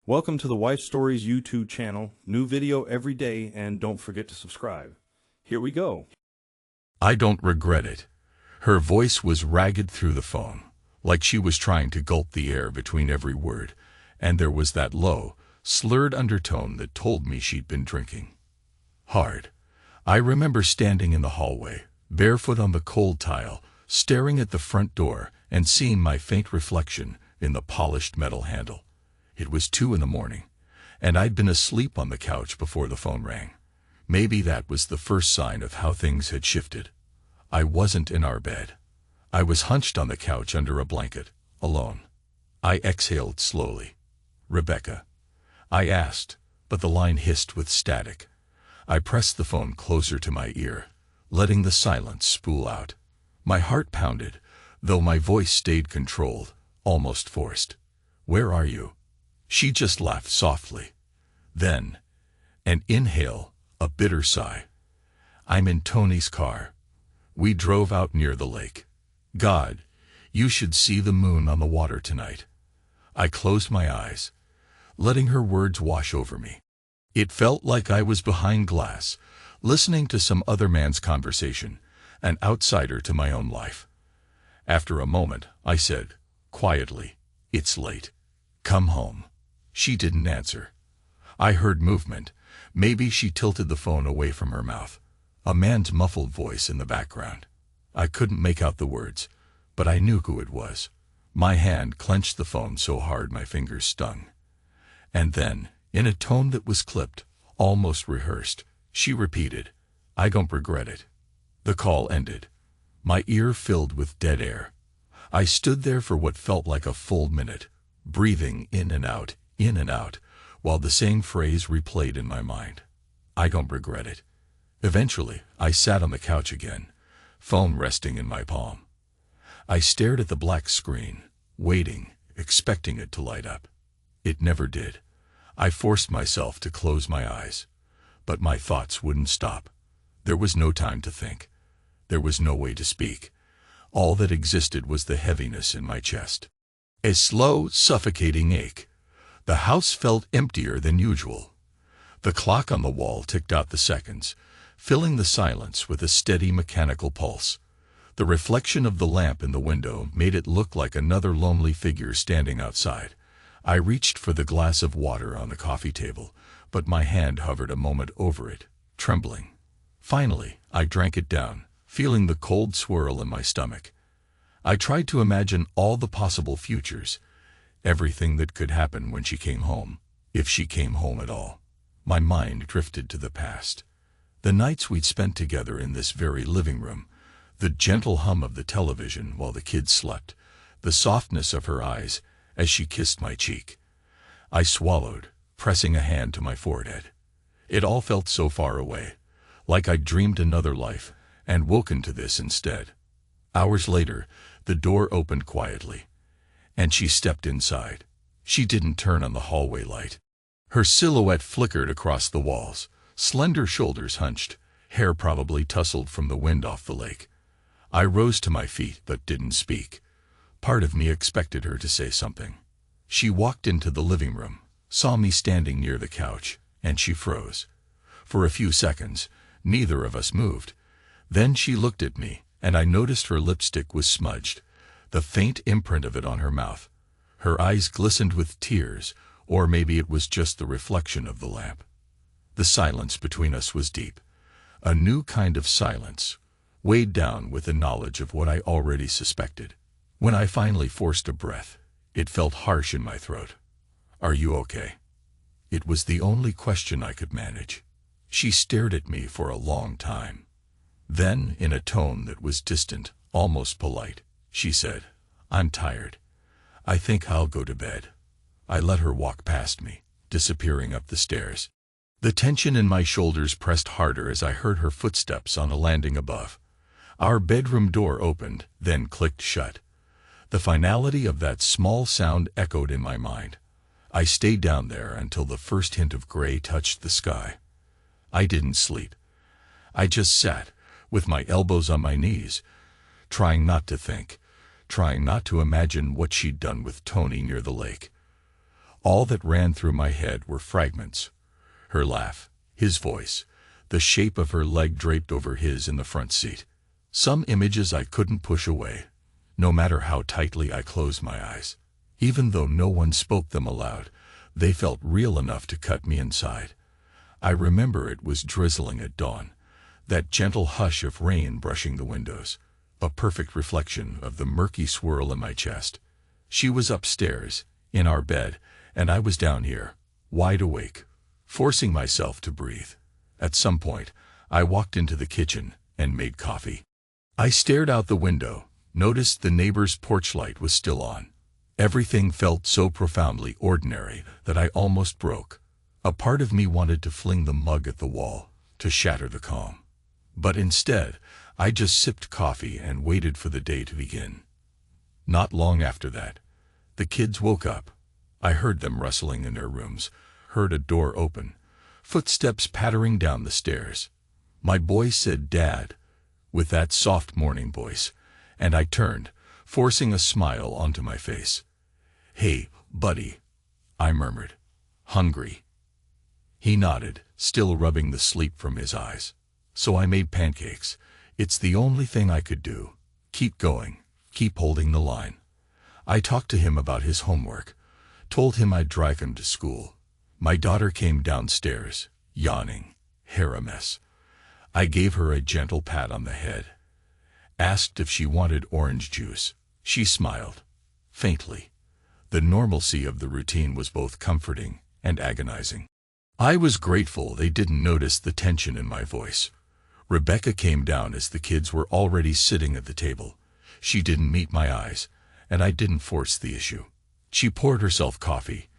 Welcome to the Wife Stories YouTube channel. New video every day, and don't forget to subscribe. Here we go. I don't regret it. Her voice was ragged through the phone, like she was trying to gulp the air between every word, and there was that low, slurred undertone that told me she'd been drinking hard. I remember standing in the hallway, barefoot on the cold tile, staring at the front door and seeing my faint reflection in the polished metal handle. It was 2 in the morning, and I'd been asleep on the couch before the phone rang. Maybe that was the first sign of how things had shifted. I wasn't in our bed. I was hunched on the couch under a blanket, alone. I exhaled slowly. "Rebecca?" I asked, but the line hissed with static. I pressed the phone closer to my ear, letting the silence spool out. My heart pounded, though my voice stayed controlled, almost forced. "Where are you?" She just laughed softly. Then, an inhale, a bitter sigh. "I'm in Tony's car. We drove out near the lake. God, you should see the moon on the water tonight." I closed my eyes, letting her words wash over me. It felt like I was behind glass, listening to some other man's conversation, an outsider to my own life. After a moment, I said, quietly, "It's late. Come home." She didn't answer. I heard movement. Maybe she tilted the phone away from her mouth. A man's muffled voice in the background. I couldn't make out the words, but I knew who it was. My hand clenched the phone so hard my fingers stung. And then, in a tone that was clipped, almost rehearsed, she repeated, "I don't regret it." The call ended. My ear filled with dead air. I stood there for what felt like a full minute, breathing in and out, while the same phrase replayed in my mind. I don't regret it. Eventually, I sat on the couch again, phone resting in my palm. I stared at the black screen, waiting, expecting it to light up. It never did. I forced myself to close my eyes, but my thoughts wouldn't stop. There was no time to think. There was no way to speak. All that existed was the heaviness in my chest. A slow, suffocating ache. The house felt emptier than usual. The clock on the wall ticked out the seconds, filling the silence with a steady mechanical pulse. The reflection of the lamp in the window made it look like another lonely figure standing outside. I reached for the glass of water on the coffee table, but my hand hovered a moment over it, trembling. Finally, I drank it down, feeling the cold swirl in my stomach. I tried to imagine all the possible futures, everything that could happen when she came home, if she came home at all. My mind drifted to the past. The nights we'd spent together in this very living room, the gentle hum of the television while the kids slept, the softness of her eyes as she kissed my cheek. I swallowed, pressing a hand to my forehead. It all felt so far away, like I'd dreamed another life and woken to this instead. Hours later, the door opened quietly, and she stepped inside. She didn't turn on the hallway light. Her silhouette flickered across the walls, slender shoulders hunched, hair probably tousled from the wind off the lake. I rose to my feet but didn't speak. Part of me expected her to say something. She walked into the living room, saw me standing near the couch, and she froze. For a few seconds, neither of us moved. Then she looked at me, and I noticed her lipstick was smudged, the faint imprint of it on her mouth. Her eyes glistened with tears, or maybe it was just the reflection of the lamp. The silence between us was deep, a new kind of silence, weighed down with the knowledge of what I already suspected. When I finally forced a breath, it felt harsh in my throat. "Are you okay?" It was the only question I could manage. She stared at me for a long time. Then, in a tone that was distant, almost polite, she said, "I'm tired. I think I'll go to bed." I let her walk past me, disappearing up the stairs. The tension in my shoulders pressed harder as I heard her footsteps on the landing above. Our bedroom door opened, then clicked shut. The finality of that small sound echoed in my mind. I stayed down there until the first hint of gray touched the sky. I didn't sleep. I just sat, with my elbows on my knees, trying not to think, trying not to imagine what she'd done with Tony near the lake. All that ran through my head were fragments. Her laugh, his voice, the shape of her leg draped over his in the front seat. Some images I couldn't push away, no matter how tightly I closed my eyes. Even though no one spoke them aloud, they felt real enough to cut me inside. I remember it was drizzling at dawn, that gentle hush of rain brushing the windows, a perfect reflection of the murky swirl in my chest. She was upstairs, in our bed, and I was down here, wide awake, forcing myself to breathe. At some point, I walked into the kitchen and made coffee. I stared out the window, noticed the neighbor's porch light was still on. Everything felt so profoundly ordinary that I almost broke. A part of me wanted to fling the mug at the wall, to shatter the calm. But instead, I just sipped coffee and waited for the day to begin. Not long after that, the kids woke up. I heard them rustling in their rooms, heard a door open, footsteps pattering down the stairs. My boy said, "Dad," with that soft morning voice, and I turned, forcing a smile onto my face. "Hey, buddy," I murmured. "Hungry?" He nodded, still rubbing the sleep from his eyes. So I made pancakes. It's the only thing I could do. Keep going, keep holding the line. I talked to him about his homework, told him I'd drive him to school. My daughter came downstairs, yawning, hair a mess. I gave her a gentle pat on the head, asked if she wanted orange juice. She smiled, faintly. The normalcy of the routine was both comforting and agonizing. I was grateful they didn't notice the tension in my voice. Rebecca came down as the kids were already sitting at the table. She didn't meet my eyes, and I didn't force the issue. She poured herself coffee,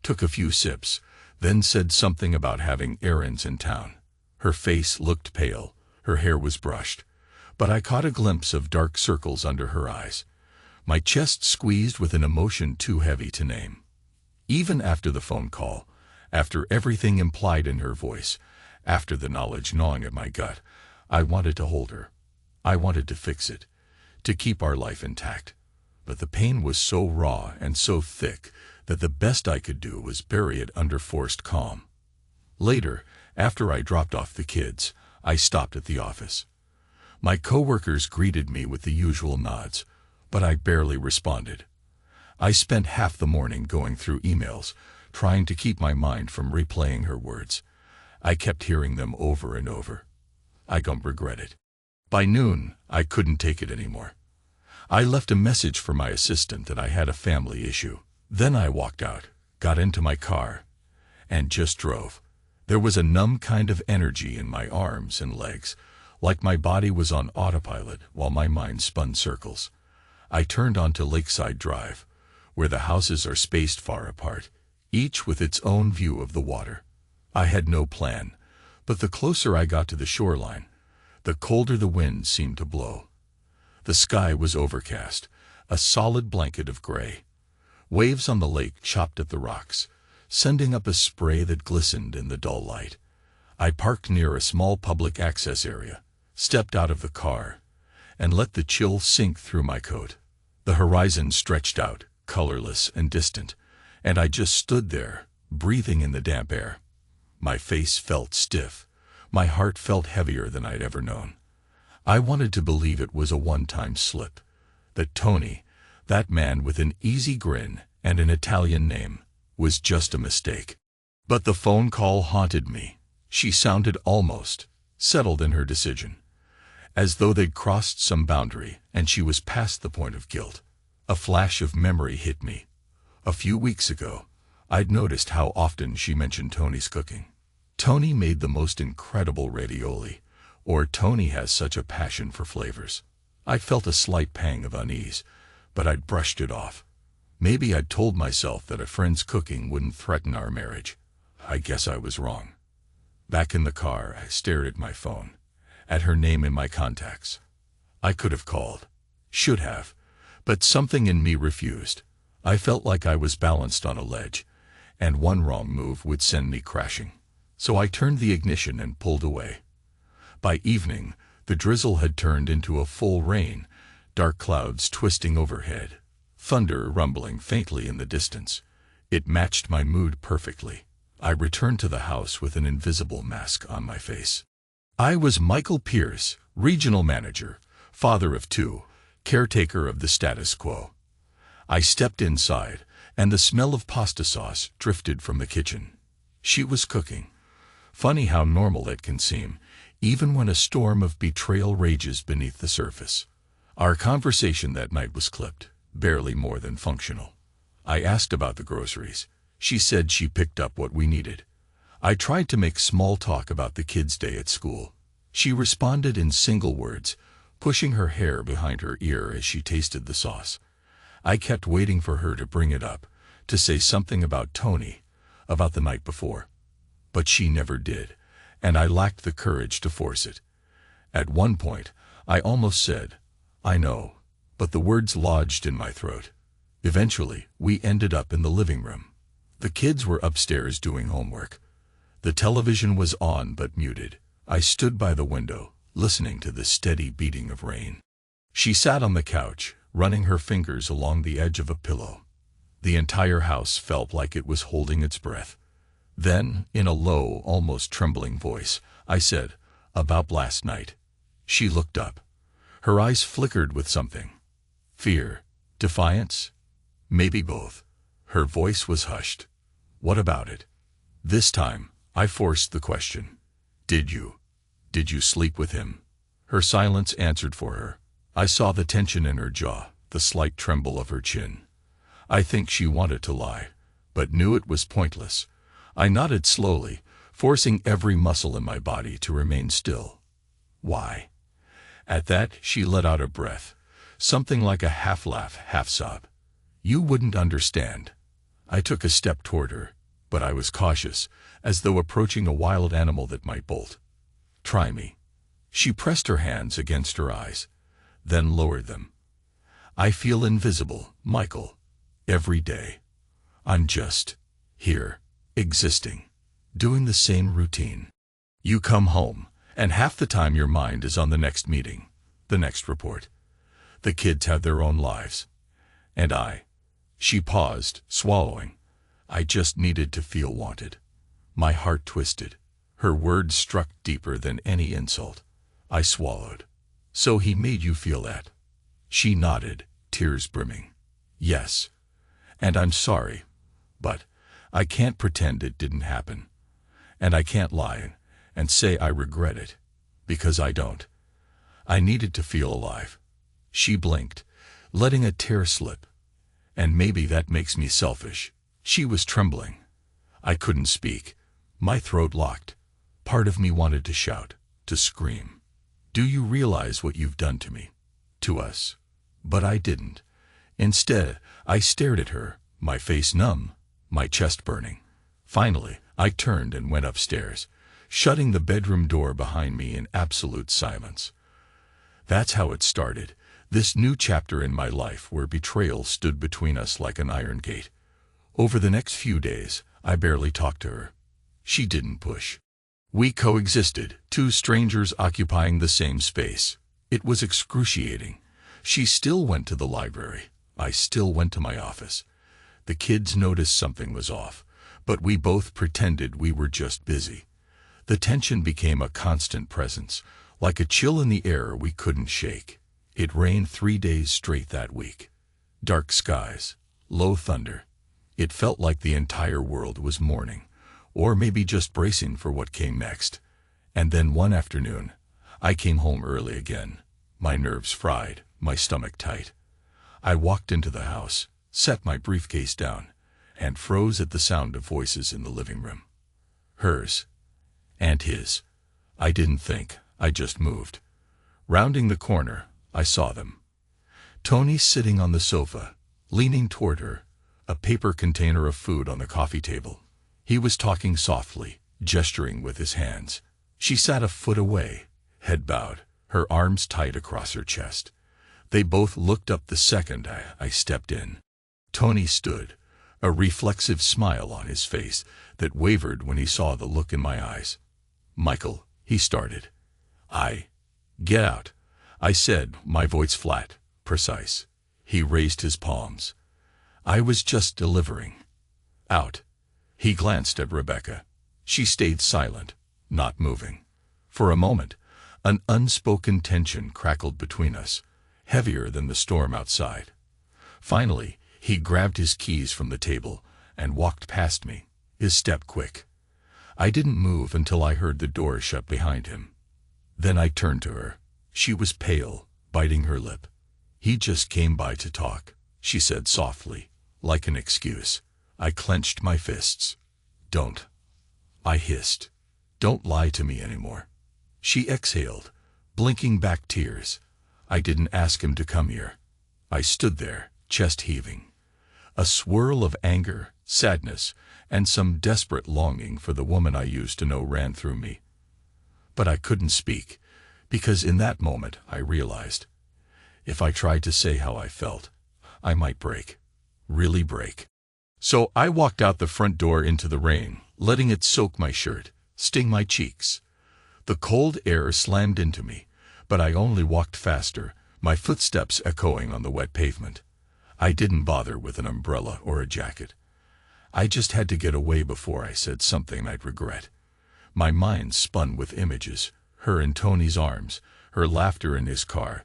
took a few sips, then said something about having errands in town. Her face looked pale, her hair was brushed, but I caught a glimpse of dark circles under her eyes. My chest squeezed with an emotion too heavy to name. Even after the phone call, after everything implied in her voice, after the knowledge gnawing at my gut, I wanted to hold her. I wanted to fix it, to keep our life intact. But the pain was so raw and so thick that the best I could do was bury it under forced calm. Later, after I dropped off the kids, I stopped at the office. My coworkers greeted me with the usual nods, but I barely responded. I spent half the morning going through emails, trying to keep my mind from replaying her words. I kept hearing them over and over. I don't regret it. By noon, I couldn't take it anymore. I left a message for my assistant that I had a family issue. Then I walked out, got into my car, and just drove. There was a numb kind of energy in my arms and legs, like my body was on autopilot while my mind spun circles. I turned onto Lakeside Drive, where the houses are spaced far apart, each with its own view of the water. I had no plan, but the closer I got to the shoreline, the colder the wind seemed to blow. The sky was overcast, a solid blanket of gray. Waves on the lake chopped at the rocks, sending up a spray that glistened in the dull light. I parked near a small public access area, stepped out of the car, and let the chill sink through my coat. The horizon stretched out, colorless and distant, and I just stood there, breathing in the damp air. My face felt stiff, my heart felt heavier than I'd ever known. I wanted to believe it was a one-time slip, that Tony, that man with an easy grin and an Italian name, was just a mistake. But the phone call haunted me. She sounded almost settled in her decision, as though they'd crossed some boundary and she was past the point of guilt. A flash of memory hit me. A few weeks ago, I'd noticed how often she mentioned Tony's cooking. Tony made the most incredible ravioli, or Tony has such a passion for flavors. I felt a slight pang of unease, but I'd brushed it off. Maybe I'd told myself that a friend's cooking wouldn't threaten our marriage. I guess I was wrong. Back in the car, I stared at my phone, at her name in my contacts. I could have called, should have, but something in me refused. I felt like I was balanced on a ledge, and one wrong move would send me crashing. So I turned the ignition and pulled away. By evening, the drizzle had turned into a full rain, dark clouds twisting overhead, thunder rumbling faintly in the distance. It matched my mood perfectly. I returned to the house with an invisible mask on my face. I was Michael Pierce, regional manager, father of two, caretaker of the status quo. I stepped inside, and the smell of pasta sauce drifted from the kitchen. She was cooking. Funny how normal it can seem, even when a storm of betrayal rages beneath the surface. Our conversation that night was clipped, barely more than functional. I asked about the groceries. She said she picked up what we needed. I tried to make small talk about the kids' day at school. She responded in single words, pushing her hair behind her ear as she tasted the sauce. I kept waiting for her to bring it up, to say something about Tony, about the night before. But she never did, and I lacked the courage to force it. At one point, I almost said, "I know," but the words lodged in my throat. Eventually, we ended up in the living room. The kids were upstairs doing homework. The television was on but muted. I stood by the window, listening to the steady beating of rain. She sat on the couch, running her fingers along the edge of a pillow. The entire house felt like it was holding its breath. Then, in a low, almost trembling voice, I said, "About last night." She looked up. Her eyes flickered with something. Fear? Defiance? Maybe both. Her voice was hushed. "What about it?" This time, I forced the question. Did you sleep with him?" Her silence answered for her. I saw the tension in her jaw, the slight tremble of her chin. I think she wanted to lie, but knew it was pointless. I nodded slowly, forcing every muscle in my body to remain still. "Why?" At that, she let out a breath, something like a half-laugh, half-sob. "You wouldn't understand." I took a step toward her, but I was cautious, as though approaching a wild animal that might bolt. "Try me." She pressed her hands against her eyes, then lowered them. "I feel invisible, Michael. Every day. I'm just here, existing, doing the same routine. You come home, and half the time your mind is on the next meeting, the next report. The kids have their own lives. And I." She paused, swallowing. "I just needed to feel wanted." My heart twisted. Her words struck deeper than any insult. I swallowed. "So he made you feel that?" She nodded, tears brimming. "Yes. And I'm sorry. But I can't pretend it didn't happen. And I can't lie and say I regret it, because I don't. I needed to feel alive." She blinked, letting a tear slip. "And maybe that makes me selfish." She was trembling. I couldn't speak. My throat locked. Part of me wanted to shout, to scream. "Do you realize what you've done to me? To us?" But I didn't. Instead, I stared at her, my face numb, my chest burning. Finally, I turned and went upstairs, shutting the bedroom door behind me in absolute silence. That's how it started, this new chapter in my life where betrayal stood between us like an iron gate. Over the next few days, I barely talked to her. She didn't push. We coexisted, two strangers occupying the same space. It was excruciating. She still went to the library. I still went to my office. The kids noticed something was off, but we both pretended we were just busy. The tension became a constant presence, like a chill in the air we couldn't shake. It rained 3 days straight that week. Dark skies, low thunder. It felt like the entire world was mourning, or maybe just bracing for what came next. And then one afternoon, I came home early again, my nerves fried, my stomach tight. I walked into the house, set my briefcase down, and froze at the sound of voices in the living room. Hers. And his. I didn't think, I just moved. Rounding the corner, I saw them. Tony sitting on the sofa, leaning toward her, a paper container of food on the coffee table. He was talking softly, gesturing with his hands. She sat a foot away, head bowed, her arms tight across her chest. They both looked up the second I stepped in. Tony stood, a reflexive smile on his face that wavered when he saw the look in my eyes. "Michael," he started. "Get out," I said, my voice flat, precise. He raised his palms. "I was just delivering." Out. He glanced at Rebecca. She stayed silent, not moving. For a moment, an unspoken tension crackled between us, heavier than the storm outside. Finally, he grabbed his keys from the table and walked past me, his step quick. I didn't move until I heard the door shut behind him. Then I turned to her. She was pale, biting her lip. "He just came by to talk," she said softly, like an excuse. I clenched my fists. "Don't," I hissed. "Don't lie to me anymore." She exhaled, blinking back tears. "I didn't ask him to come here." I stood there, chest heaving. A swirl of anger, sadness, and some desperate longing for the woman I used to know ran through me. But I couldn't speak, because in that moment I realized, if I tried to say how I felt, I might break. Really break. So I walked out the front door into the rain, letting it soak my shirt, sting my cheeks. The cold air slammed into me, but I only walked faster, my footsteps echoing on the wet pavement. I didn't bother with an umbrella or a jacket. I just had to get away before I said something I'd regret. My mind spun with images, her in Tony's arms, her laughter in his car,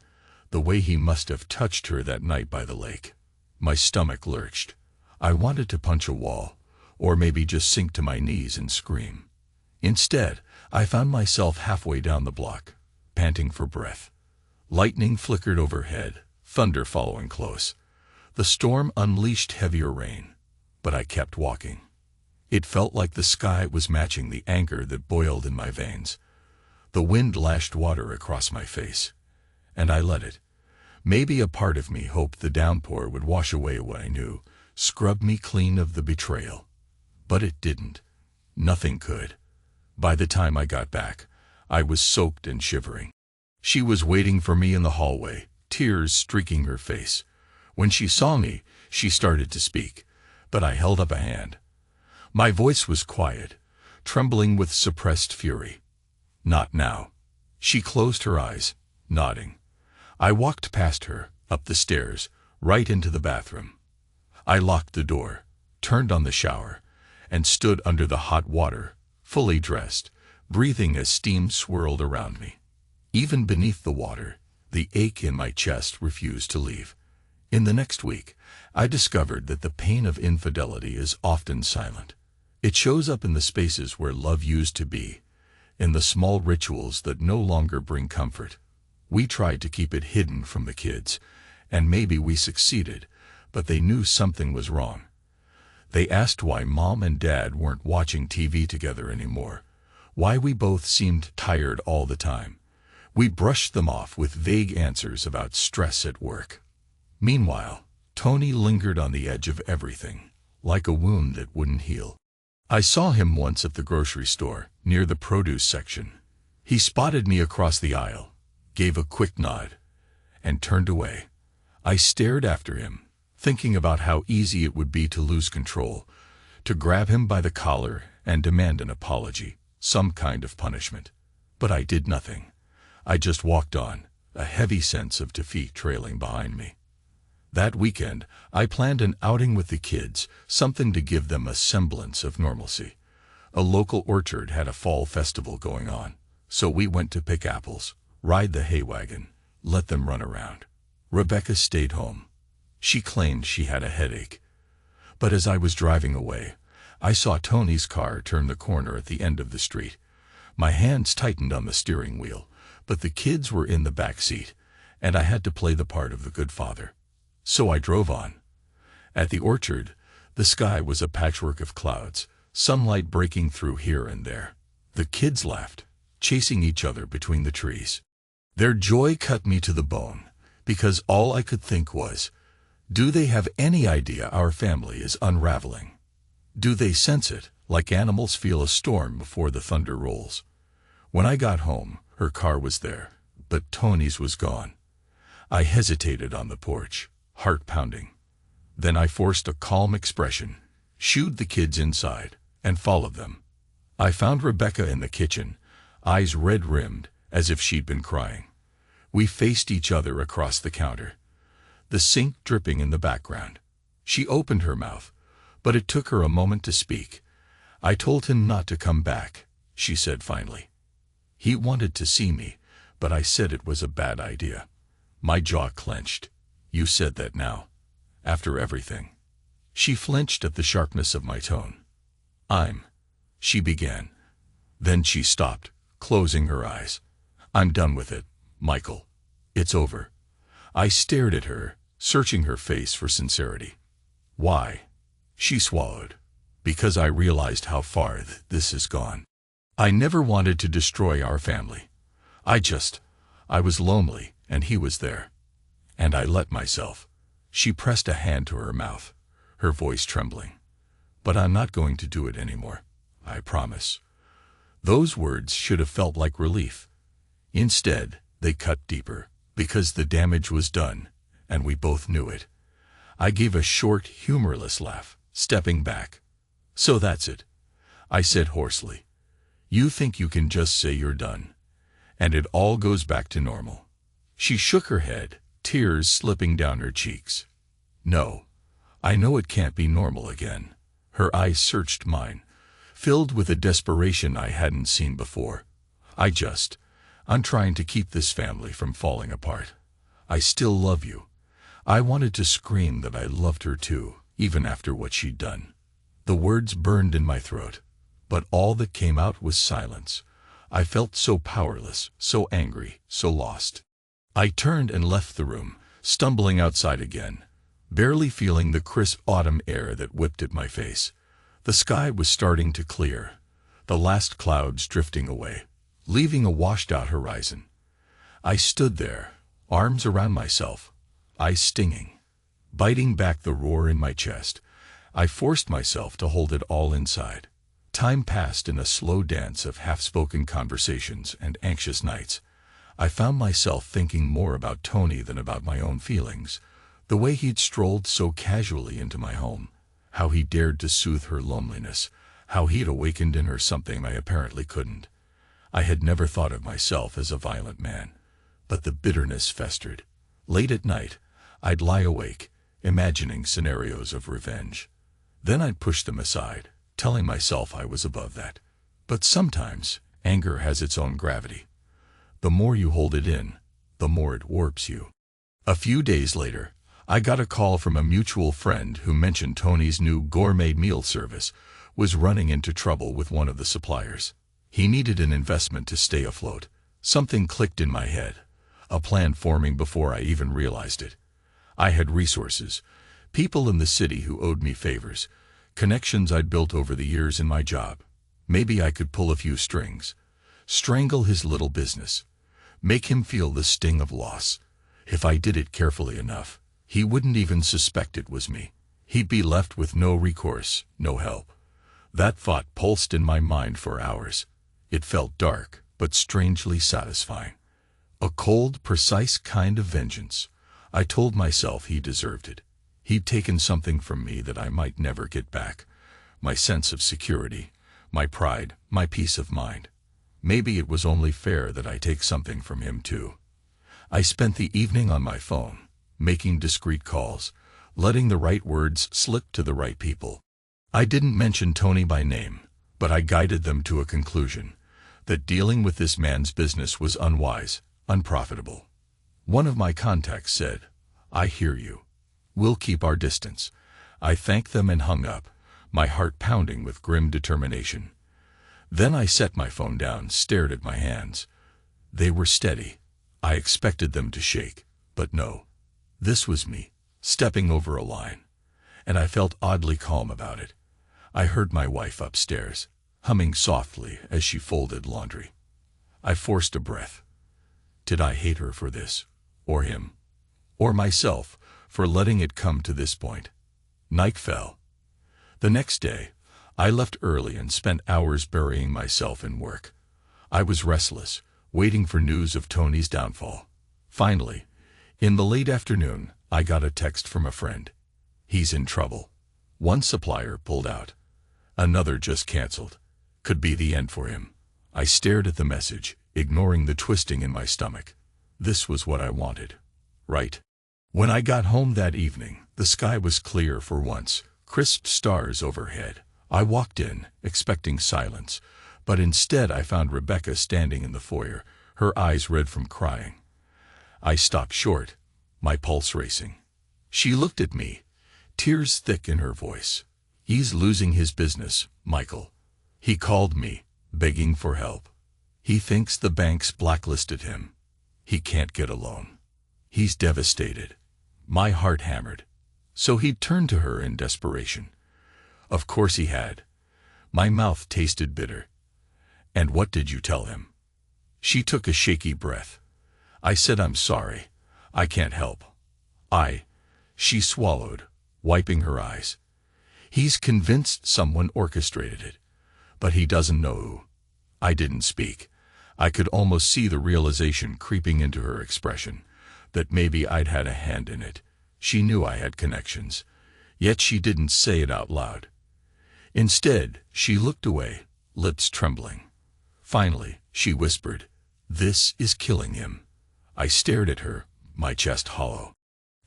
the way he must have touched her that night by the lake. My stomach lurched. I wanted to punch a wall, or maybe just sink to my knees and scream. Instead, I found myself halfway down the block, panting for breath. Lightning flickered overhead, thunder following close. The storm unleashed heavier rain, but I kept walking. It felt like the sky was matching the anger that boiled in my veins. The wind lashed water across my face, and I let it. Maybe a part of me hoped the downpour would wash away what I knew, scrub me clean of the betrayal. But it didn't. Nothing could. By the time I got back, I was soaked and shivering. She was waiting for me in the hallway, tears streaking her face. When she saw me, she started to speak, but I held up a hand. My voice was quiet, trembling with suppressed fury. "Not now." She closed her eyes, nodding. I walked past her, up the stairs, right into the bathroom. I locked the door, turned on the shower, and stood under the hot water, fully dressed, breathing as steam swirled around me. Even beneath the water, the ache in my chest refused to leave. In the next week, I discovered that the pain of infidelity is often silent. It shows up in the spaces where love used to be, in the small rituals that no longer bring comfort. We tried to keep it hidden from the kids, and maybe we succeeded, but they knew something was wrong. They asked why Mom and Dad weren't watching TV together anymore, why we both seemed tired all the time. We brushed them off with vague answers about stress at work. Meanwhile, Tony lingered on the edge of everything, like a wound that wouldn't heal. I saw him once at the grocery store, near the produce section. He spotted me across the aisle, gave a quick nod, and turned away. I stared after him, thinking about how easy it would be to lose control, to grab him by the collar and demand an apology, some kind of punishment. But I did nothing. I just walked on, a heavy sense of defeat trailing behind me. That weekend, I planned an outing with the kids, something to give them a semblance of normalcy. A local orchard had a fall festival going on, so we went to pick apples, ride the hay wagon, let them run around. Rebecca stayed home. She claimed she had a headache. But as I was driving away, I saw Tony's car turn the corner at the end of the street. My hands tightened on the steering wheel, but the kids were in the back seat, and I had to play the part of the good father. So I drove on. At the orchard, the sky was a patchwork of clouds, sunlight breaking through here and there. The kids laughed, chasing each other between the trees. Their joy cut me to the bone, because all I could think was, do they have any idea our family is unraveling? Do they sense it, like animals feel a storm before the thunder rolls? When I got home, her car was there, but Tony's was gone. I hesitated on the porch, heart pounding. Then I forced a calm expression, shooed the kids inside, and followed them. I found Rebecca in the kitchen, eyes red-rimmed, as if she'd been crying. We faced each other across the counter, the sink dripping in the background. She opened her mouth, But it took her a moment to speak. "I told him not to come back," she said finally. "He wanted to see me, but I said it was a bad idea." My jaw clenched. "You said that now? After everything?" She flinched at the sharpness of my tone. She began. Then she stopped, closing her eyes. "I'm done with it, Michael. It's over." I stared at her, searching her face for sincerity. "Why?" She swallowed. "Because I realized how far this has gone. I never wanted to destroy our family. I was lonely, and he was there. And I let myself." She pressed a hand to her mouth, her voice trembling. "But I'm not going to do it anymore. I promise." Those words should have felt like relief. Instead, they cut deeper, because the damage was done, and we both knew it. I gave a short, humorless laugh, stepping back. "So that's it," I said hoarsely. "You think you can just say you're done, and it all goes back to normal?" She shook her head, tears slipping down her cheeks. "No, I know it can't be normal again." Her eyes searched mine, filled with a desperation I hadn't seen before. I'm trying to keep this family from falling apart. I still love you." I wanted to scream that I loved her too, even after what she'd done. The words burned in my throat, but all that came out was silence. I felt so powerless, so angry, so lost. I turned and left the room, stumbling outside again, barely feeling the crisp autumn air that whipped at my face. The sky was starting to clear, the last clouds drifting away, leaving a washed-out horizon. I stood there, arms around myself, eyes stinging, biting back the roar in my chest. I forced myself to hold it all inside. Time passed in a slow dance of half-spoken conversations and anxious nights. I found myself thinking more about Tony than about my own feelings. The way he'd strolled so casually into my home, how he dared to soothe her loneliness, how he'd awakened in her something I apparently couldn't. I had never thought of myself as a violent man, but the bitterness festered. Late at night, I'd lie awake, imagining scenarios of revenge. Then I'd push them aside, telling myself I was above that. But sometimes, anger has its own gravity. The more you hold it in, the more it warps you. A few days later, I got a call from a mutual friend who mentioned Tony's new gourmet meal service was running into trouble with one of the suppliers. He needed an investment to stay afloat. Something clicked in my head, a plan forming before I even realized it. I had resources, people in the city who owed me favors, connections I'd built over the years in my job. Maybe I could pull a few strings, strangle his little business, make him feel the sting of loss. If I did it carefully enough, he wouldn't even suspect it was me. He'd be left with no recourse, no help. That thought pulsed in my mind for hours. It felt dark, but strangely satisfying. A cold, precise kind of vengeance. I told myself he deserved it. He'd taken something from me that I might never get back. My sense of security, my pride, my peace of mind. Maybe it was only fair that I take something from him too. I spent the evening on my phone, making discreet calls, letting the right words slip to the right people. I didn't mention Tony by name, but I guided them to a conclusion, that dealing with this man's business was unwise, unprofitable. One of my contacts said, "I hear you. We'll keep our distance." I thanked them and hung up, my heart pounding with grim determination. Then I set my phone down, stared at my hands. They were steady. I expected them to shake, but no. This was me, stepping over a line, and I felt oddly calm about it. I heard my wife upstairs, humming softly as she folded laundry. I forced a breath. Did I hate her for this, or him, or myself for letting it come to this point? Night fell. The next day, I left early and spent hours burying myself in work. I was restless, waiting for news of Tony's downfall. Finally, in the late afternoon, I got a text from a friend. "He's in trouble. One supplier pulled out. Another just canceled. Could be the end for him." I stared at the message, ignoring the twisting in my stomach. This was what I wanted. Right. When I got home that evening, the sky was clear for once, crisp stars overhead. I walked in, expecting silence, but instead I found Rebecca standing in the foyer, her eyes red from crying. I stopped short, my pulse racing. She looked at me, tears thick in her voice. "He's losing his business, Michael. He called me, begging for help. He thinks the banks blacklisted him. He can't get a loan. He's devastated." My heart hammered. So he'd turned to her in desperation. Of course he had. My mouth tasted bitter. "And what did you tell him?" She took a shaky breath. "I said I'm sorry. I can't help. She swallowed, wiping her eyes. "He's convinced someone orchestrated it, but he doesn't know who." I didn't speak. I could almost see the realization creeping into her expression, that maybe I'd had a hand in it. She knew I had connections, yet she didn't say it out loud. Instead, she looked away, lips trembling. Finally, she whispered, "This is killing him." I stared at her, my chest hollow.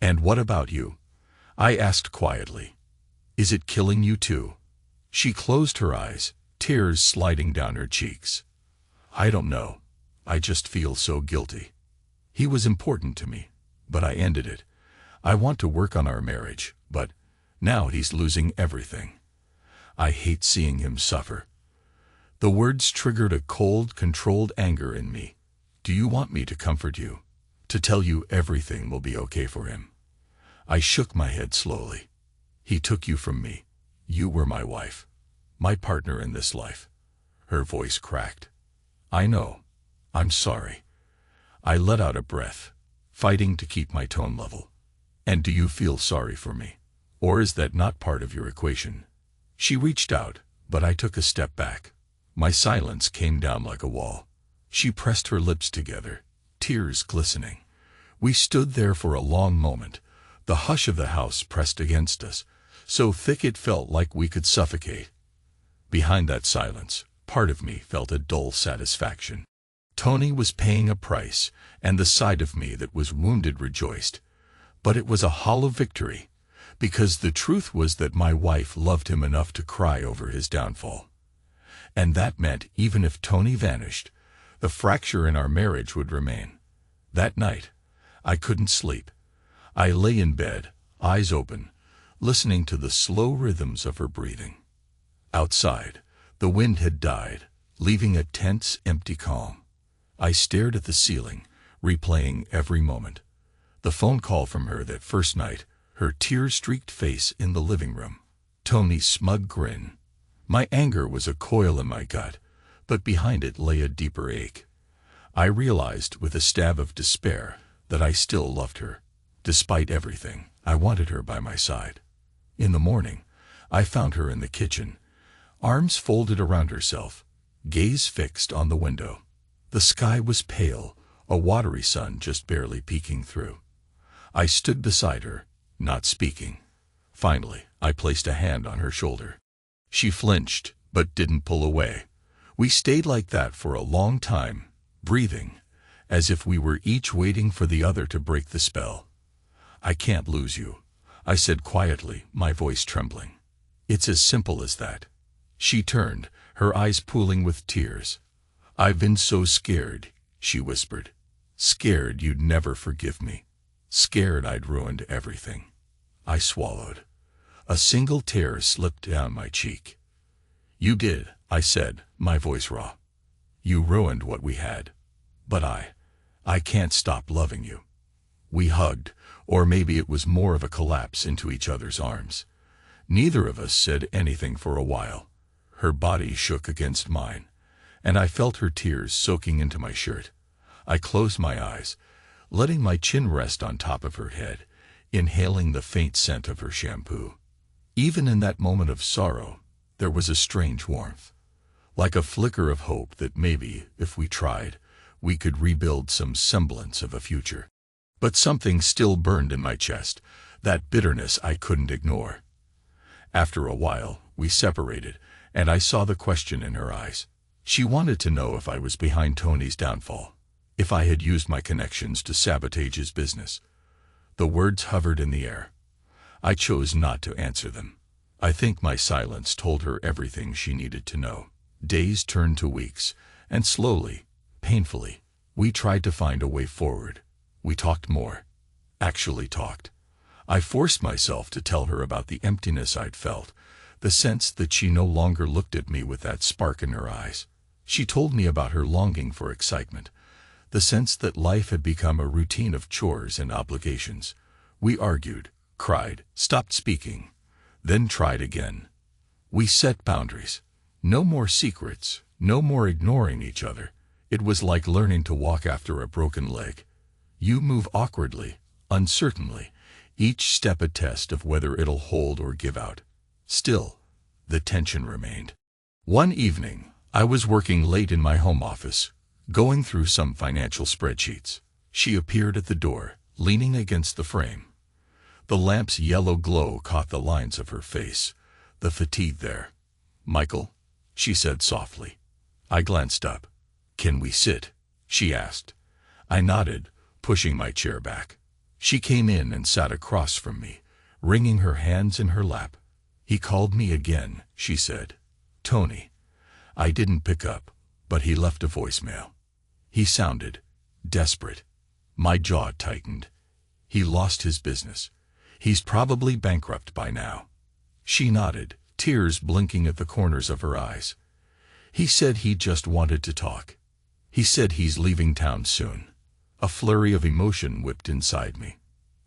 "And what about you?" I asked quietly. "Is it killing you too?" She closed her eyes, tears sliding down her cheeks. "I don't know. I just feel so guilty. He was important to me, but I ended it. I want to work on our marriage, but now he's losing everything. I hate seeing him suffer." The words triggered a cold, controlled anger in me. "Do you want me to comfort you? To tell you everything will be okay for him?" I shook my head slowly. "He took you from me. You were my wife, my partner in this life." Her voice cracked. "I know. I'm sorry." I let out a breath, fighting to keep my tone level. "And do you feel sorry for me? Or is that not part of your equation?" She reached out, but I took a step back. My silence came down like a wall. She pressed her lips together, tears glistening. We stood there for a long moment, the hush of the house pressed against us, so thick it felt like we could suffocate. Behind that silence, part of me felt a dull satisfaction. Tony was paying a price, and the side of me that was wounded rejoiced. But it was a hollow victory, because the truth was that my wife loved him enough to cry over his downfall. And that meant even if Tony vanished, the fracture in our marriage would remain. That night, I couldn't sleep. I lay in bed, eyes open, listening to the slow rhythms of her breathing. Outside, the wind had died, leaving a tense, empty calm. I stared at the ceiling, replaying every moment. The phone call from her that first night, her tear-streaked face in the living room, Tony's smug grin. My anger was a coil in my gut, but behind it lay a deeper ache. I realized with a stab of despair that I still loved her. Despite everything, I wanted her by my side. In the morning, I found her in the kitchen, arms folded around herself, gaze fixed on the window. The sky was pale, a watery sun just barely peeking through. I stood beside her, not speaking. Finally, I placed a hand on her shoulder. She flinched, but didn't pull away. We stayed like that for a long time, breathing, as if we were each waiting for the other to break the spell. "I can't lose you," I said quietly, my voice trembling. "It's as simple as that." She turned, her eyes pooling with tears. "I've been so scared," she whispered. "Scared you'd never forgive me. Scared I'd ruined everything." I swallowed. A single tear slipped down my cheek. "You did," I said, my voice raw. "You ruined what we had. But I can't stop loving you." We hugged, or maybe it was more of a collapse into each other's arms. Neither of us said anything for a while. Her body shook against mine, and I felt her tears soaking into my shirt. I closed my eyes, letting my chin rest on top of her head, inhaling the faint scent of her shampoo. Even in that moment of sorrow, there was a strange warmth, like a flicker of hope that maybe, if we tried, we could rebuild some semblance of a future. But something still burned in my chest, that bitterness I couldn't ignore. After a while, we separated, and I saw the question in her eyes. She wanted to know if I was behind Tony's downfall, if I had used my connections to sabotage his business. The words hovered in the air. I chose not to answer them. I think my silence told her everything she needed to know. Days turned to weeks, and slowly, painfully, we tried to find a way forward. We talked more. Actually talked. I forced myself to tell her about the emptiness I'd felt, the sense that she no longer looked at me with that spark in her eyes. She told me about her longing for excitement, the sense that life had become a routine of chores and obligations. We argued, cried, stopped speaking, then tried again. We set boundaries. No more secrets, no more ignoring each other. It was like learning to walk after a broken leg. You move awkwardly, uncertainly, each step a test of whether it'll hold or give out. Still, the tension remained. One evening, I was working late in my home office, going through some financial spreadsheets. She appeared at the door, leaning against the frame. The lamp's yellow glow caught the lines of her face, the fatigue there. "Michael," she said softly. I glanced up. "Can we sit?" she asked. I nodded, pushing my chair back. She came in and sat across from me, wringing her hands in her lap. "He called me again," she said. "Tony." I didn't pick up, but he left a voicemail. He sounded desperate. My jaw tightened. He lost his business. He's probably bankrupt by now. She nodded, tears blinking at the corners of her eyes. "He said he just wanted to talk. He said he's leaving town soon." A flurry of emotion whipped inside me.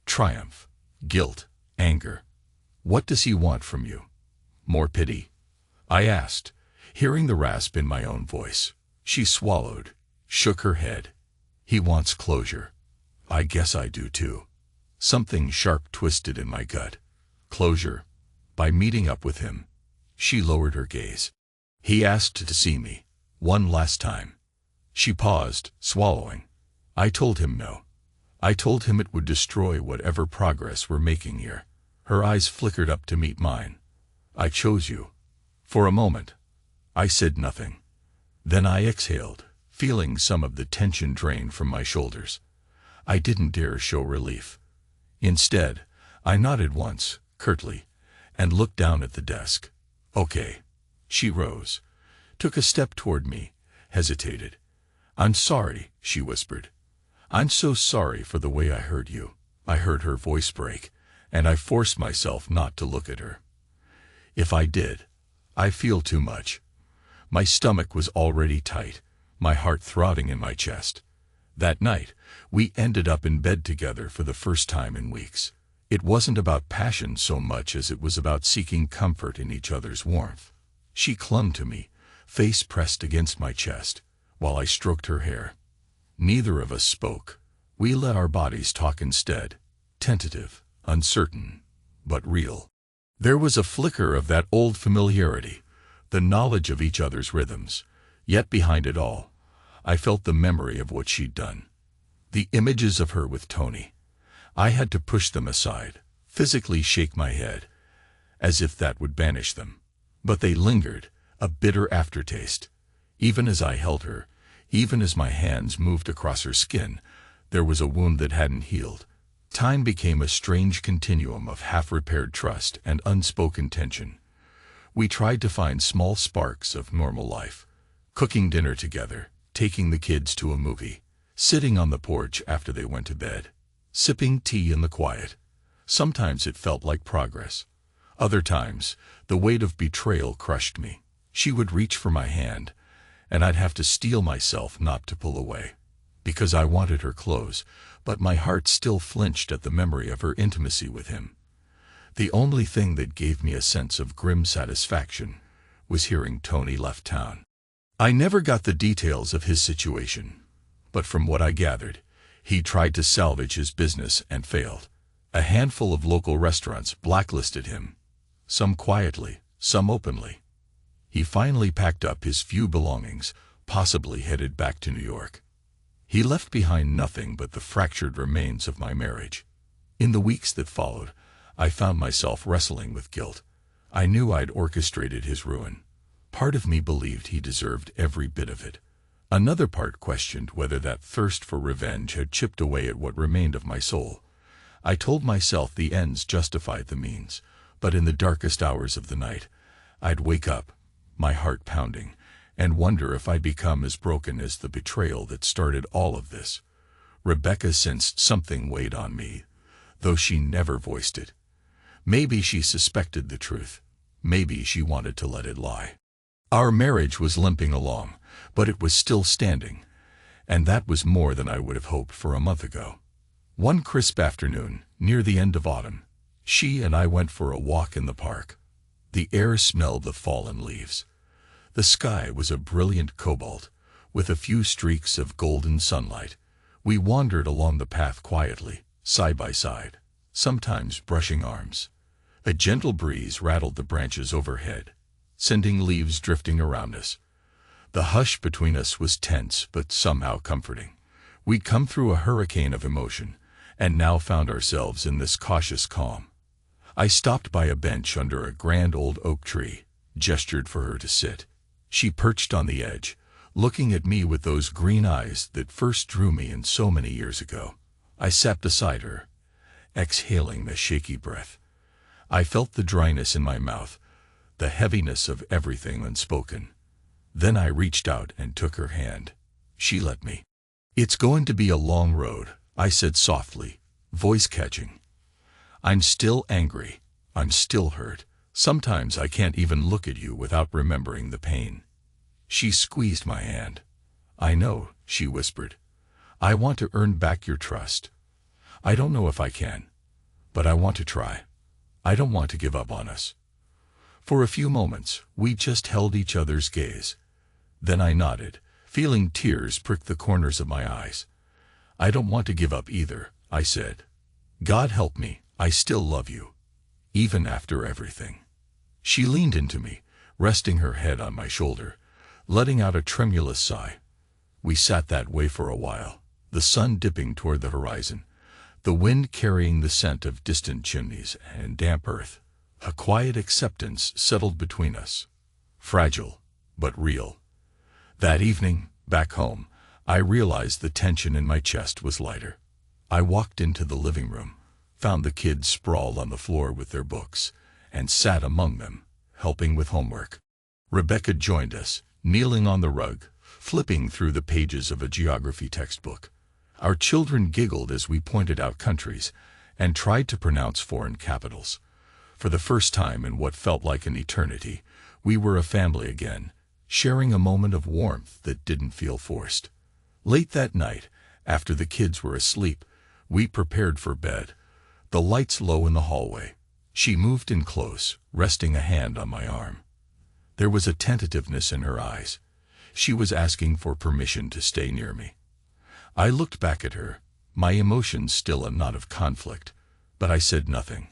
Triumph, guilt, anger. "What does he want from you?" "More pity?" I asked, hearing the rasp in my own voice. She swallowed, shook her head. "He wants closure." "I guess I do too." Something sharp twisted in my gut. Closure? By meeting up with him? She lowered her gaze. "He asked to see me. One last time." She paused, swallowing. I told him no. I told him it would destroy whatever progress we're making here. Her eyes flickered up to meet mine. "I chose you." For a moment, I said nothing. Then I exhaled, feeling some of the tension drain from my shoulders. I didn't dare show relief. Instead, I nodded once, curtly, and looked down at the desk. "Okay." She rose, took a step toward me, hesitated. "I'm sorry," she whispered. "I'm so sorry for the way I hurt you." I heard her voice break, and I forced myself not to look at her. If I did, I feel too much. My stomach was already tight, my heart throbbing in my chest. That night, we ended up in bed together for the first time in weeks. It wasn't about passion so much as it was about seeking comfort in each other's warmth. She clung to me, face pressed against my chest, while I stroked her hair. Neither of us spoke. We let our bodies talk instead, tentative, uncertain, but real. There was a flicker of that old familiarity, the knowledge of each other's rhythms. Yet behind it all, I felt the memory of what she'd done. The images of her with Tony. I had to push them aside, physically shake my head, as if that would banish them. But they lingered, a bitter aftertaste. Even as I held her, even as my hands moved across her skin, there was a wound that hadn't healed. Time became a strange continuum of half-repaired trust and unspoken tension. We tried to find small sparks of normal life. Cooking dinner together, taking the kids to a movie, sitting on the porch after they went to bed, sipping tea in the quiet. Sometimes it felt like progress. Other times, the weight of betrayal crushed me. She would reach for my hand, and I'd have to steel myself not to pull away. Because I wanted her close, but my heart still flinched at the memory of her intimacy with him. The only thing that gave me a sense of grim satisfaction was hearing Tony left town. I never got the details of his situation, but from what I gathered, he tried to salvage his business and failed. A handful of local restaurants blacklisted him, some quietly, some openly. He finally packed up his few belongings, possibly headed back to New York. He left behind nothing but the fractured remains of my marriage. In the weeks that followed, I found myself wrestling with guilt. I knew I'd orchestrated his ruin. Part of me believed he deserved every bit of it. Another part questioned whether that thirst for revenge had chipped away at what remained of my soul. I told myself the ends justified the means, But in the darkest hours of the night, I'd wake up, my heart pounding, and wonder if I'd become as broken as the betrayal that started all of this. Rebecca sensed something weighed on me, though she never voiced it. Maybe she suspected the truth. Maybe she wanted to let it lie. Our marriage was limping along, but it was still standing, and that was more than I would have hoped for a month ago. One crisp afternoon, near the end of autumn, she and I went for a walk in the park. The air smelled of fallen leaves. The sky was a brilliant cobalt, with a few streaks of golden sunlight. We wandered along the path quietly, side by side, sometimes brushing arms. A gentle breeze rattled the branches overhead, sending leaves drifting around us. The hush between us was tense but somehow comforting. We'd come through a hurricane of emotion, and now found ourselves in this cautious calm. I stopped by a bench under a grand old oak tree, gestured for her to sit. She perched on the edge, looking at me with those green eyes that first drew me in so many years ago. I sat beside her, exhaling the shaky breath. I felt the dryness in my mouth, the heaviness of everything unspoken. Then I reached out and took her hand. She let me. "It's going to be a long road," I said softly, voice catching. "I'm still angry. I'm still hurt. Sometimes I can't even look at you without remembering the pain." She squeezed my hand. "I know," she whispered. "I want to earn back your trust. I don't know if I can, but I want to try. I don't want to give up on us." For a few moments, we just held each other's gaze. Then I nodded, feeling tears prick the corners of my eyes. "I don't want to give up either," I said. "God help me, I still love you, even after everything." She leaned into me, resting her head on my shoulder, letting out a tremulous sigh. We sat that way for a while, the sun dipping toward the horizon, the wind carrying the scent of distant chimneys and damp earth. A quiet acceptance settled between us, fragile but real. That evening, back home, I realized the tension in my chest was lighter. I walked into the living room, found the kids sprawled on the floor with their books, and sat among them, helping with homework. Rebecca joined us, kneeling on the rug, flipping through the pages of a geography textbook. Our children giggled as we pointed out countries and tried to pronounce foreign capitals. For the first time in what felt like an eternity, we were a family again, sharing a moment of warmth that didn't feel forced. Late that night, after the kids were asleep, we prepared for bed, the lights low in the hallway. She moved in close, resting a hand on my arm. There was a tentativeness in her eyes. She was asking for permission to stay near me. I looked back at her, my emotions still a knot of conflict, but I said nothing.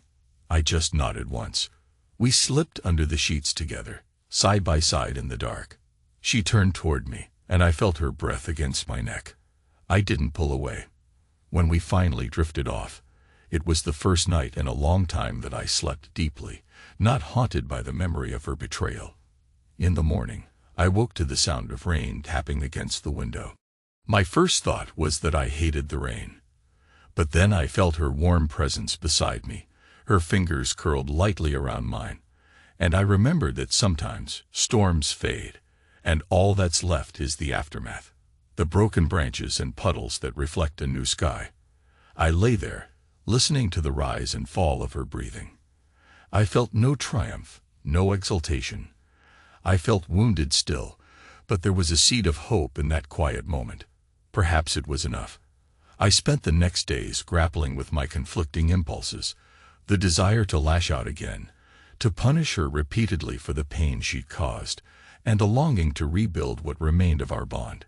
I just nodded once. We slipped under the sheets together, side by side in the dark. She turned toward me, and I felt her breath against my neck. I didn't pull away. When we finally drifted off, it was the first night in a long time that I slept deeply, not haunted by the memory of her betrayal. In the morning, I woke to the sound of rain tapping against the window. My first thought was that I hated the rain. But then I felt her warm presence beside me, her fingers curled lightly around mine, and I remembered that sometimes storms fade, and all that's left is the aftermath, the broken branches and puddles that reflect a new sky. I lay there, listening to the rise and fall of her breathing. I felt no triumph, no exultation. I felt wounded still, but there was a seed of hope in that quiet moment. Perhaps it was enough. I spent the next days grappling with my conflicting impulses, the desire to lash out again, to punish her repeatedly for the pain she'd caused, and a longing to rebuild what remained of our bond.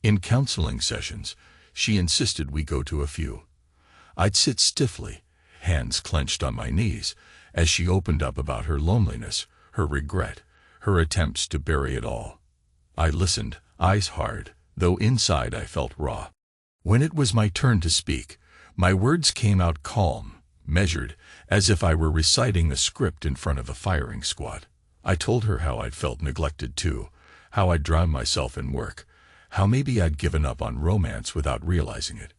In counseling sessions, she insisted we go to a few. I'd sit stiffly, hands clenched on my knees, as she opened up about her loneliness, her regret, her attempts to bury it all. I listened, eyes hard, though inside I felt raw. When it was my turn to speak, my words came out calm, measured, as if I were reciting a script in front of a firing squad. I told her how I'd felt neglected too, how I'd drowned myself in work, how maybe I'd given up on romance without realizing it.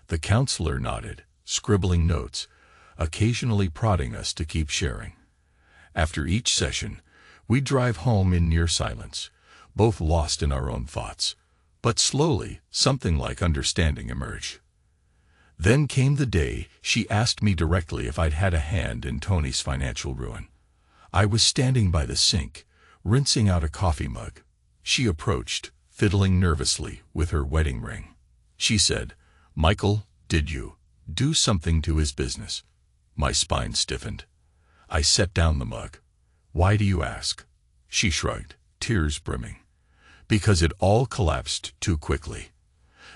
The counselor nodded, scribbling notes, occasionally prodding us to keep sharing. After each session, we'd drive home in near silence, both lost in our own thoughts. But slowly, something like understanding emerged. Then came the day she asked me directly if I'd had a hand in Tony's financial ruin. I was standing by the sink, rinsing out a coffee mug. She approached, fiddling nervously with her wedding ring. She said, "Michael, did you do something to his business?" My spine stiffened. I set down the mug. "Why do you ask?" She shrugged, tears brimming. "Because it all collapsed too quickly.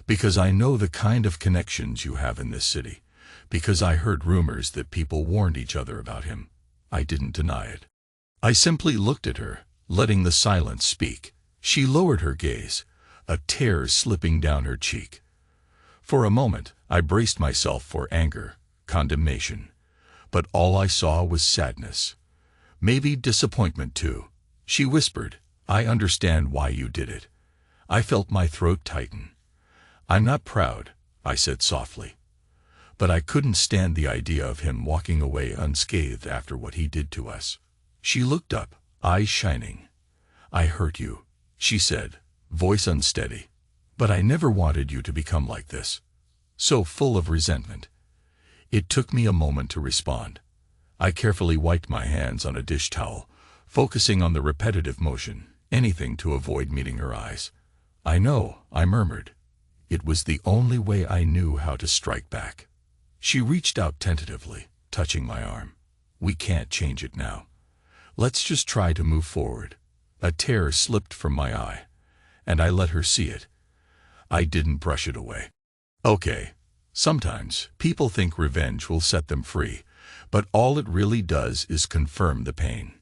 Because I know the kind of connections you have in this city. Because I heard rumors that people warned each other about him." I didn't deny it. I simply looked at her, letting the silence speak. She lowered her gaze, a tear slipping down her cheek. For a moment, I braced myself for anger, condemnation. But all I saw was sadness. Maybe disappointment too. She whispered, "I understand why you did it." I felt my throat tighten. "I'm not proud," I said softly. But I couldn't stand the idea of him walking away unscathed after what he did to us. She looked up, eyes shining. "I hurt you," she said, voice unsteady. "But I never wanted you to become like this." So full of resentment. It took me a moment to respond. I carefully wiped my hands on a dish towel, focusing on the repetitive motion, anything to avoid meeting her eyes. "I know," I murmured. It was the only way I knew how to strike back. She reached out tentatively, touching my arm. "We can't change it now. Let's just try to move forward." A tear slipped from my eye, and I let her see it. I didn't brush it away. Okay, sometimes people think revenge will set them free, but all it really does is confirm the pain.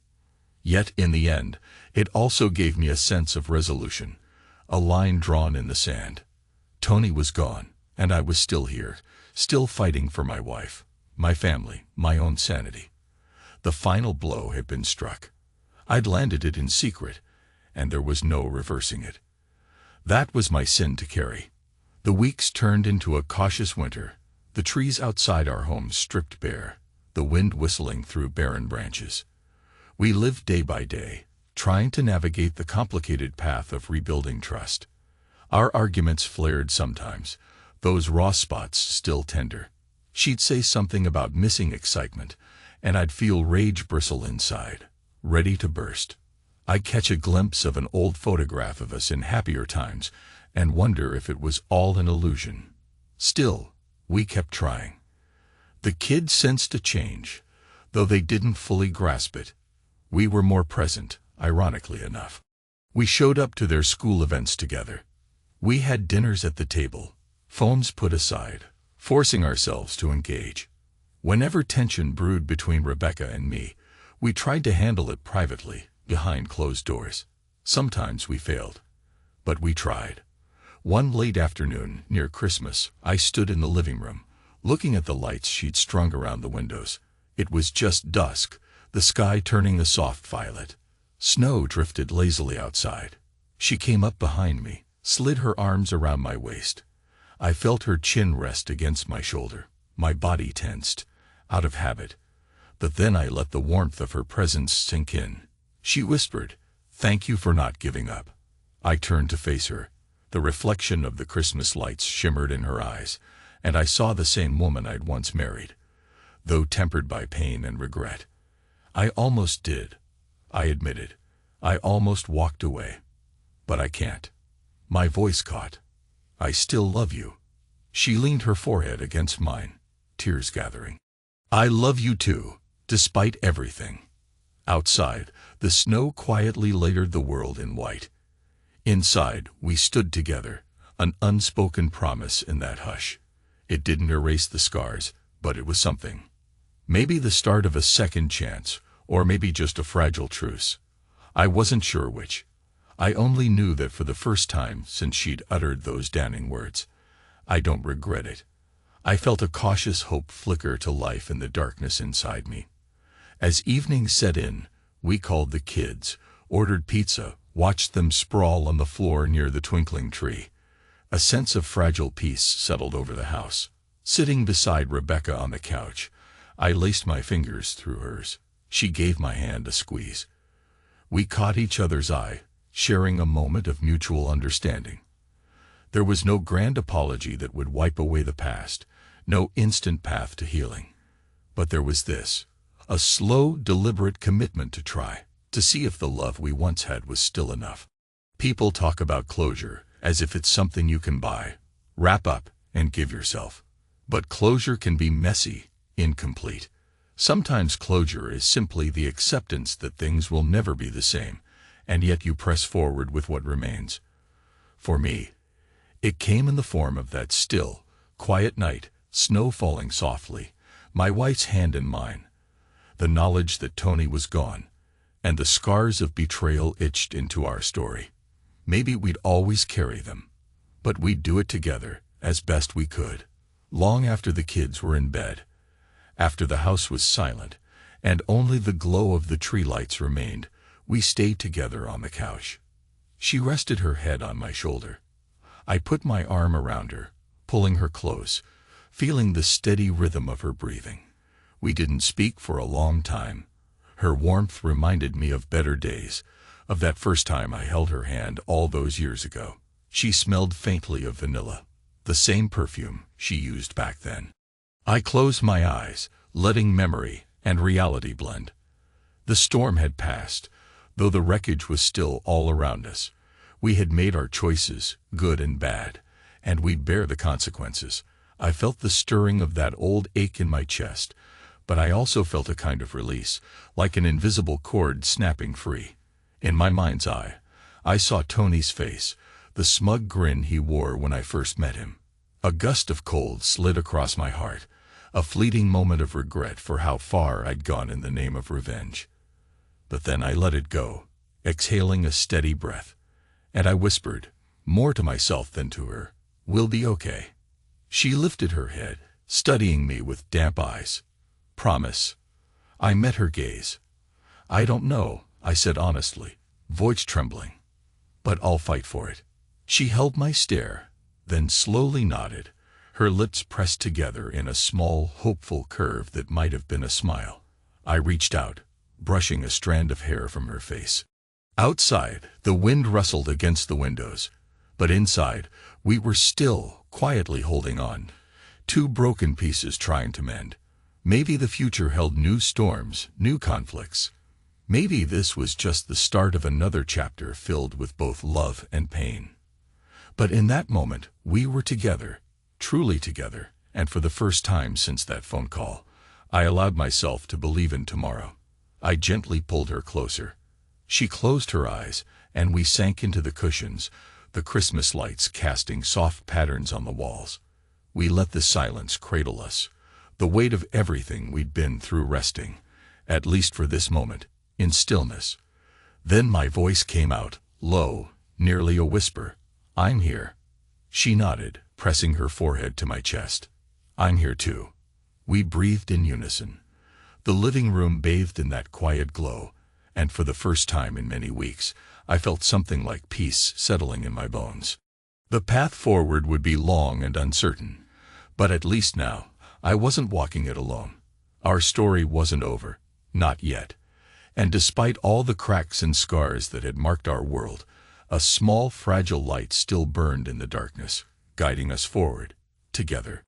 Yet in the end, it also gave me a sense of resolution, a line drawn in the sand. Tony was gone, and I was still here, still fighting for my wife, my family, my own sanity. The final blow had been struck. I'd landed it in secret, and there was no reversing it. That was my sin to carry. The weeks turned into a cautious winter, the trees outside our home stripped bare, the wind whistling through barren branches. We lived day by day, trying to navigate the complicated path of rebuilding trust. Our arguments flared sometimes, those raw spots still tender. She'd say something about missing excitement, and I'd feel rage bristle inside, ready to burst. I'd catch a glimpse of an old photograph of us in happier times and wonder if it was all an illusion. Still, we kept trying. The kids sensed a change, though they didn't fully grasp it. We were more present, ironically enough. We showed up to their school events together. We had dinners at the table, phones put aside, forcing ourselves to engage. Whenever tension brewed between Rebecca and me, we tried to handle it privately, behind closed doors. Sometimes we failed, but we tried. One late afternoon, near Christmas, I stood in the living room, looking at the lights she'd strung around the windows. It was just dusk, the sky turning a soft violet. Snow drifted lazily outside. She came up behind me, slid her arms around my waist. I felt her chin rest against my shoulder. My body tensed, out of habit. But then I let the warmth of her presence sink in. She whispered, "Thank you for not giving up." I turned to face her. The reflection of the Christmas lights shimmered in her eyes, and I saw the same woman I'd once married, though tempered by pain and regret. I almost did, I admitted. I almost walked away. But I can't. My voice caught. "I still love you." She leaned her forehead against mine, tears gathering. "I love you too, despite everything." Outside, the snow quietly layered the world in white. Inside, we stood together, an unspoken promise in that hush. It didn't erase the scars, but it was something. Maybe the start of a second chance, or maybe just a fragile truce. I wasn't sure which. I only knew that for the first time since she'd uttered those damning words, "I don't regret it." I felt a cautious hope flicker to life in the darkness inside me. As evening set in, we called the kids, ordered pizza, watched them sprawl on the floor near the twinkling tree. A sense of fragile peace settled over the house. Sitting beside Rebecca on the couch, I laced my fingers through hers. She gave my hand a squeeze. We caught each other's eye, sharing a moment of mutual understanding. There was no grand apology that would wipe away the past, no instant path to healing. But there was this, a slow, deliberate commitment to try, to see if the love we once had was still enough. People talk about closure as if it's something you can buy, wrap up, and give yourself. But closure can be messy, incomplete. Sometimes closure is simply the acceptance that things will never be the same, and yet you press forward with what remains. For me, it came in the form of that still, quiet night, snow falling softly, my wife's hand in mine, the knowledge that Tony was gone, and the scars of betrayal etched into our story. Maybe we'd always carry them, but we'd do it together, as best we could. Long after the kids were in bed, after the house was silent, and only the glow of the tree lights remained, we stayed together on the couch. She rested her head on my shoulder. I put my arm around her, pulling her close, feeling the steady rhythm of her breathing. We didn't speak for a long time. Her warmth reminded me of better days, of that first time I held her hand all those years ago. She smelled faintly of vanilla, the same perfume she used back then. I closed my eyes, letting memory and reality blend. The storm had passed, though the wreckage was still all around us. We had made our choices, good and bad, and we'd bear the consequences. I felt the stirring of that old ache in my chest, but I also felt a kind of release, like an invisible cord snapping free. In my mind's eye, I saw Tony's face, the smug grin he wore when I first met him. A gust of cold slid across my heart, a fleeting moment of regret for how far I'd gone in the name of revenge. But then I let it go, exhaling a steady breath, and I whispered, more to myself than to her, "We'll be okay." She lifted her head, studying me with damp eyes. "Promise." I met her gaze. "I don't know," I said honestly, voice trembling, "but I'll fight for it." She held my stare, then slowly nodded, her lips pressed together in a small, hopeful curve that might have been a smile. I reached out, brushing a strand of hair from her face. Outside, the wind rustled against the windows, but inside, we were still, quietly holding on, two broken pieces trying to mend. Maybe the future held new storms, new conflicts. Maybe this was just the start of another chapter filled with both love and pain. But in that moment, we were together, truly together, and for the first time since that phone call, I allowed myself to believe in tomorrow. I gently pulled her closer. She closed her eyes, and we sank into the cushions, the Christmas lights casting soft patterns on the walls. We let the silence cradle us, the weight of everything we'd been through resting, at least for this moment, in stillness. Then my voice came out, low, nearly a whisper. "I'm here." She nodded, pressing her forehead to my chest. "I'm here too." We breathed in unison. The living room bathed in that quiet glow, and for the first time in many weeks, I felt something like peace settling in my bones. The path forward would be long and uncertain, but at least now, I wasn't walking it alone. Our story wasn't over, not yet. And despite all the cracks and scars that had marked our world, a small, fragile light still burned in the darkness, guiding us forward, together.